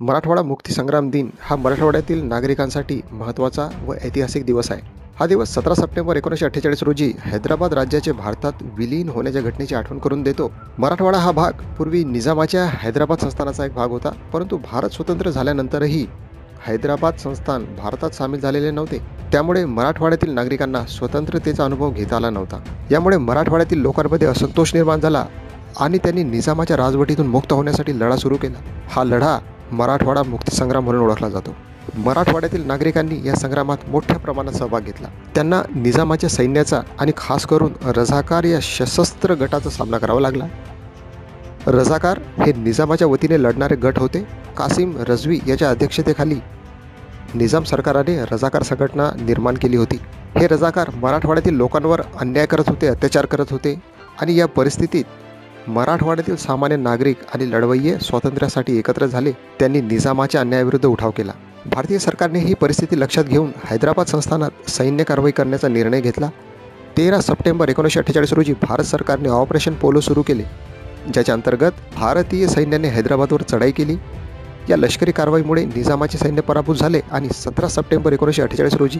मराठवाडा मुक्तीसंग्राम दिन हा मराठवाड्यातील नागरिकांसाठी महत्त्वाचा व ऐतिहासिक दिवस आहे। हा दिवस 17 सप्टेंबर 1948 रोजी हैदराबाद राज्याचे भारतात विलीन होण्याच्या घटनेची आठवण करून देतो। मराठवाडा हा भाग पूर्वी निजामाच्या हैदराबाद संस्थानाचा एक भाग होता, परंतु भारत स्वतंत्र झाल्यानंतरही हैदराबाद संस्थान भारतात सामील झालेले नव्हते। त्यामुळे मराठवाड्यातील नागरिकांना स्वतंत्रतेचा अनुभव घेता आला नव्हता। यामुळे मराठवाड्यातील लोकांमध्ये असंतोष निर्माण झाला आणि त्यांनी निजामाच्या राजवटीतून मुक्त होण्यासाठी लढा सुरू केला। हा लढा मराठवाडा मुक्तीसंग्राम म्हणून ओळखला जातो। मराठवाड्यातील नागरिकांनी या संग्रामात मोठ्या प्रमाणात सहभाग घेतला। त्यांना निजामाच्या सैन्याचा आणि खास करून रझाकार या सशस्त्र गटाचा सामना करावा लागला। रझाकार हे निजामाच्या वतीने लढणारे गट होते। कासिम रजवी याच्या अध्यक्षतेखाली निजाम सरकाराने रझाकार संघटना निर्माण केली होती। हे रझाकार मराठवाड्यातील लोकांवर अन्याय करत होते, अत्याचार करत होते आणि या परिस्थितीत मराठवाड्यातील सामान्य नागरिक आणि लढवय्ये स्वातंत्र्यासाठी एकत्र झाले। त्यांनी निजामाच्या अन्यायाविरुद्ध उठाव केला। भारतीय सरकारने ही परिस्थिती लक्षात घेऊन हैदराबाद संस्थानात सैन्य कारवाई करण्याचा निर्णय घेतला। 13 सप्टेंबर 1948 रोजी भारत सरकारने ऑपरेशन पोलो सुरू केले, ज्याच्या अंतर्गत भारतीय सैन्याने हैदराबादवर चढाई केली। या लष्करी कारवाईमुळे निजामाचे सैन्य पराभूत झाले आणि 17 सप्टेंबर 1948 रोजी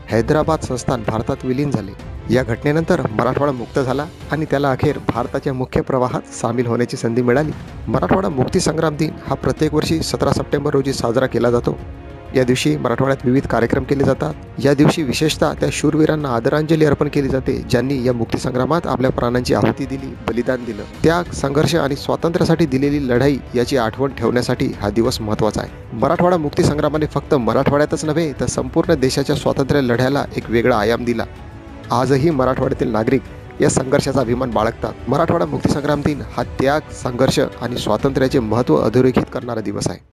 हैदराबाद संस्थान भारतात विलीन झाले। या घटनेनंतर मराठवाडा मुक्त झाला आणि त्याला अखेर भारताच्या मुख्य प्रवाहात सामील होण्याची संधी मिळाली। मराठवाडा मुक्तीसंग्राम दिन हा प्रत्येक वर्षी 17 सप्टेंबर रोजी साजरा केला जातो। या दिवशी मराठवाड्यात विविध कार्यक्रम केले जातात। या दिवशी विशेषतः त्या शूरवीरांना आदरांजली अर्पण केली जाते, ज्यांनी या मुक्तीसंग्रामात आपल्या प्राणांची आहुती दिली, बलिदान दिलं। त्याग, संघर्ष आणि स्वातंत्र्यासाठी दिलेली लढाई याची आठवण ठेवण्यासाठी हा दिवस महत्त्वाचा आहे। मराठवाडा मुक्तीसंग्रामाने फक्त मराठवाड्यातच नव्हे तर संपूर्ण देशाच्या स्वातंत्र्य लढ्याला एक वेगळा आयाम दिला। आजही मराठवाड्यातील नागरिक या संघर्षाचा अभिमान बाळगतात। मराठवाडा मुक्तीसंग्राम दिन हा त्याग, संघर्ष आणि स्वातंत्र्याचे महत्त्व अधोरेखित करणारा दिवस आहे।